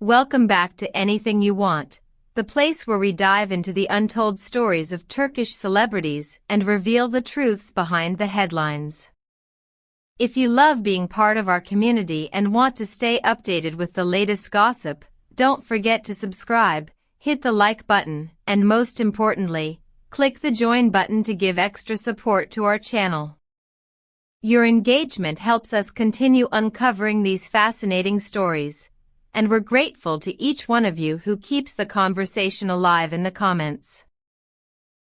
Welcome back to Anything You Want, the place where we dive into the untold stories of Turkish celebrities and reveal the truths behind the headlines. If you love being part of our community and want to stay updated with the latest gossip, don't forget to subscribe, hit the like button, and most importantly, click the join button to give extra support to our channel. Your engagement helps us continue uncovering these fascinating stories, and we're grateful to each one of you who keeps the conversation alive in the comments.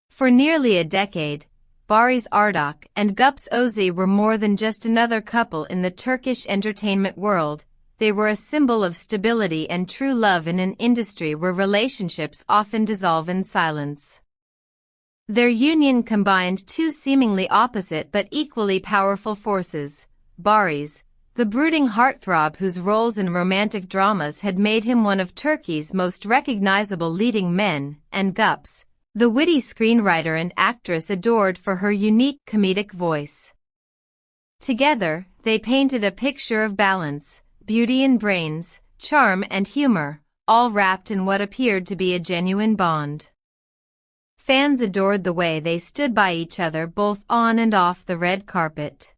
For nearly a decade, Barış Arduç and Güps Özay were more than just another couple in the Turkish entertainment world. They were a symbol of stability and true love in an industry where relationships often dissolve in silence. Their union combined two seemingly opposite but equally powerful forces: Barış, the brooding heartthrob whose roles in romantic dramas had made him one of Turkey's most recognizable leading men, and Güps, the witty screenwriter and actress adored for her unique comedic voice. Together, they painted a picture of balance, beauty in brains, charm and humor, all wrapped in what appeared to be a genuine bond. Fans adored the way they stood by each other both on and off the red carpet.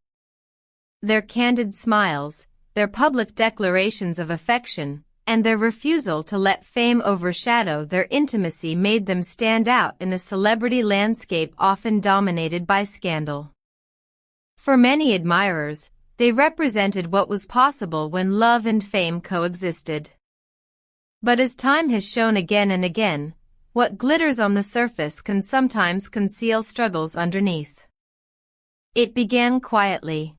Their candid smiles, their public declarations of affection, and their refusal to let fame overshadow their intimacy made them stand out in a celebrity landscape often dominated by scandal. For many admirers, they represented what was possible when love and fame coexisted. But as time has shown again and again, what glitters on the surface can sometimes conceal struggles underneath. It began quietly.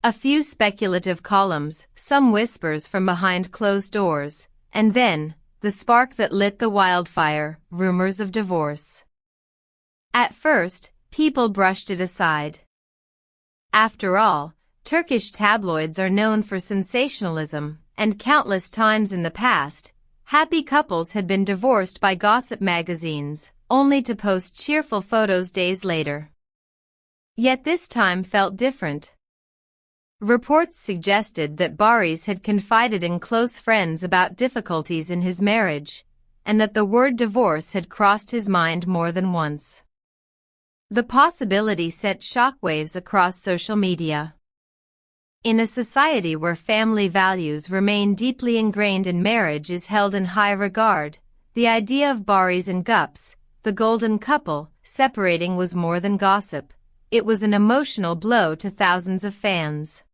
A few speculative columns, some whispers from behind closed doors, and then, the spark that lit the wildfire, rumors of divorce. At first, people brushed it aside. After all, Turkish tabloids are known for sensationalism, and countless times in the past, happy couples had been divorced by gossip magazines, only to post cheerful photos days later. Yet this time felt different. Reports suggested that Barış had confided in close friends about difficulties in his marriage, and that the word divorce had crossed his mind more than once. The possibility sent shockwaves across social media. In a society where family values remain deeply ingrained and marriage is held in high regard, the idea of Barış and Güps, the golden couple, separating was more than gossip. It was an emotional blow to thousands of fans.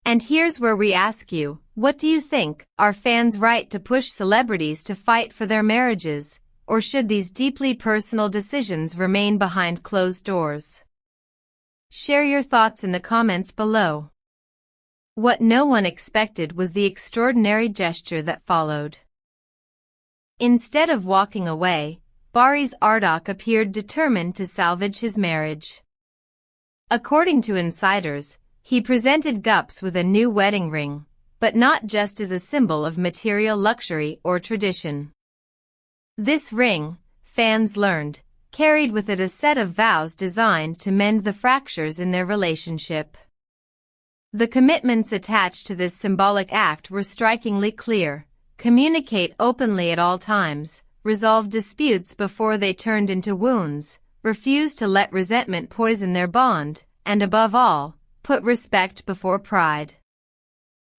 And here's where we ask you, what do you think? Are fans right to push celebrities to fight for their marriages, or should these deeply personal decisions remain behind closed doors? Share your thoughts in the comments below. What no one expected was the extraordinary gesture that followed. Instead of walking away, Barış Arduç appeared determined to salvage his marriage. According to insiders, he presented Güps with a new wedding ring, but not just as a symbol of material luxury or tradition. This ring, fans learned, carried with it a set of vows designed to mend the fractures in their relationship. The commitments attached to this symbolic act were strikingly clear: communicate openly at all times, resolve disputes before they turned into wounds, refuse to let resentment poison their bond, and above all, put respect before pride.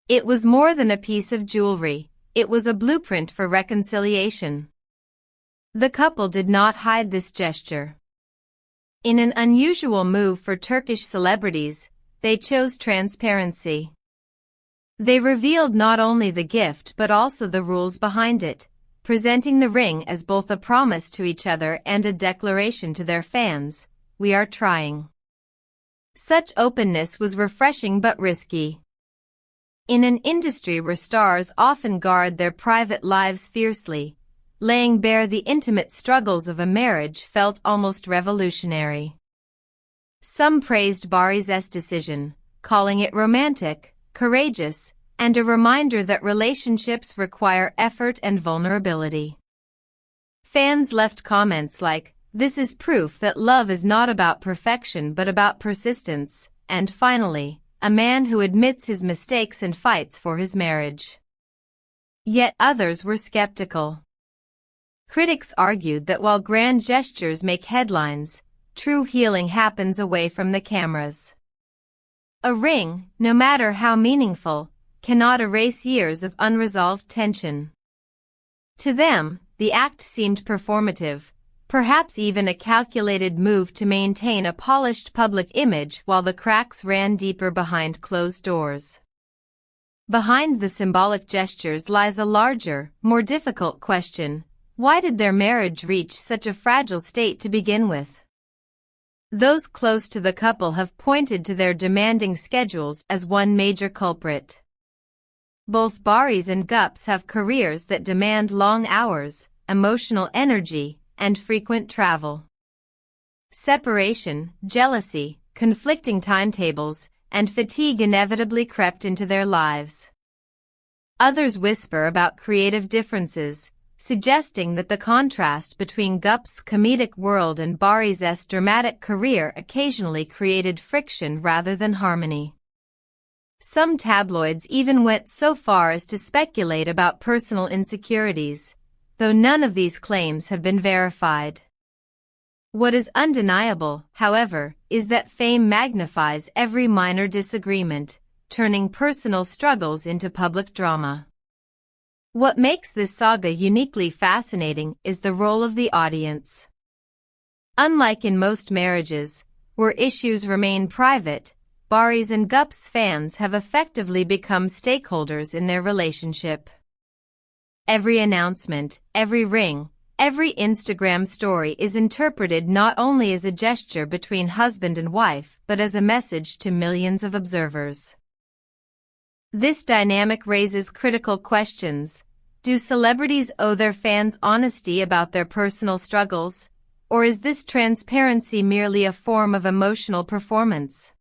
It was more than a piece of jewelry, it was a blueprint for reconciliation. The couple did not hide this gesture. In an unusual move for Turkish celebrities, they chose transparency. They revealed not only the gift but also the rules behind it, presenting the ring as both a promise to each other and a declaration to their fans: we are trying. Such openness was refreshing but risky. In an industry where stars often guard their private lives fiercely, laying bare the intimate struggles of a marriage felt almost revolutionary. Some praised Barış's decision, calling it romantic, courageous, and a reminder that relationships require effort and vulnerability. Fans left comments like, "This is proof that love is not about perfection but about persistence," and finally, "A man who admits his mistakes and fights for his marriage." Yet others were skeptical. Critics argued that while grand gestures make headlines, true healing happens away from the cameras. A ring, no matter how meaningful, cannot erase years of unresolved tension. To them, the act seemed performative, perhaps even a calculated move to maintain a polished public image while the cracks ran deeper behind closed doors. Behind the symbolic gestures lies a larger, more difficult question: why did their marriage reach such a fragile state to begin with? Those close to the couple have pointed to their demanding schedules as one major culprit. Both Baris and Gups have careers that demand long hours, emotional energy, and frequent travel. Separation, jealousy, conflicting timetables, and fatigue inevitably crept into their lives. Others whisper about creative differences, suggesting that the contrast between Gup's comedic world and Bari's dramatic career occasionally created friction rather than harmony. Some tabloids even went so far as to speculate about personal insecurities, though none of these claims have been verified. What is undeniable, however, is that fame magnifies every minor disagreement, turning personal struggles into public drama. What makes this saga uniquely fascinating is the role of the audience. Unlike in most marriages, where issues remain private, Baris and Gups fans have effectively become stakeholders in their relationship. Every announcement, every ring, every Instagram story is interpreted not only as a gesture between husband and wife but as a message to millions of observers. This dynamic raises critical questions. Do celebrities owe their fans honesty about their personal struggles, or is this transparency merely a form of emotional performance?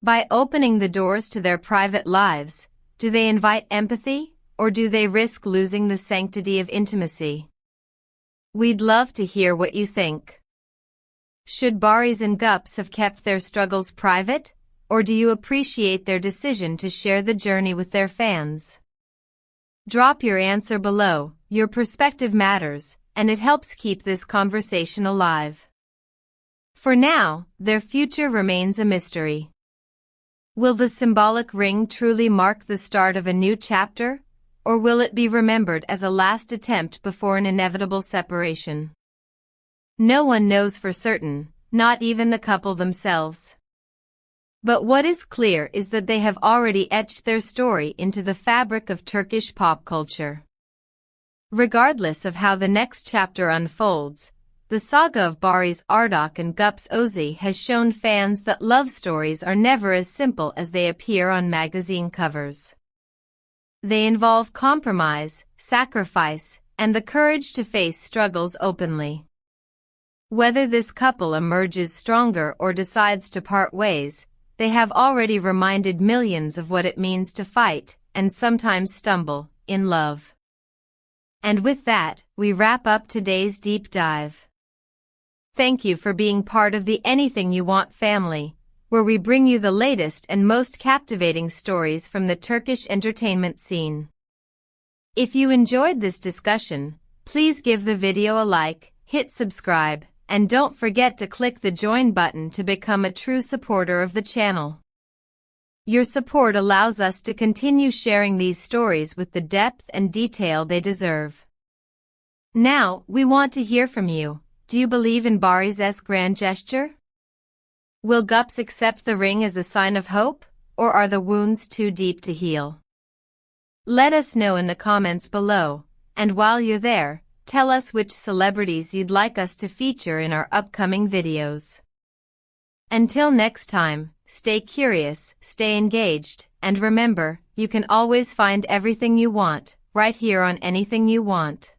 By opening the doors to their private lives, do they invite empathy, or do they risk losing the sanctity of intimacy? We'd love to hear what you think. Should Baris and Gups have kept their struggles private, or do you appreciate their decision to share the journey with their fans? Drop your answer below. Your perspective matters, and it helps keep this conversation alive. For now, their future remains a mystery. Will the symbolic ring truly mark the start of a new chapter, or will it be remembered as a last attempt before an inevitable separation? No one knows for certain, not even the couple themselves. But what is clear is that they have already etched their story into the fabric of Turkish pop culture. Regardless of how the next chapter unfolds, the saga of Baris Ardak and Gups Ozi has shown fans that love stories are never as simple as they appear on magazine covers. They involve compromise, sacrifice, and the courage to face struggles openly. Whether this couple emerges stronger or decides to part ways, they have already reminded millions of what it means to fight, and sometimes stumble, in love. And with that, we wrap up today's deep dive. Thank you for being part of the Anything You Want family, where we bring you the latest and most captivating stories from the Turkish entertainment scene. If you enjoyed this discussion, please give the video a like, hit subscribe, and don't forget to click the join button to become a true supporter of the channel. Your support allows us to continue sharing these stories with the depth and detail they deserve. Now, we want to hear from you. Do you believe in Baris' grand gesture? Will Gups accept the ring as a sign of hope, or are the wounds too deep to heal? Let us know in the comments below, and while you're there, tell us which celebrities you'd like us to feature in our upcoming videos. Until next time, stay curious, stay engaged, and remember, you can always find everything you want, right here on Anything You Want.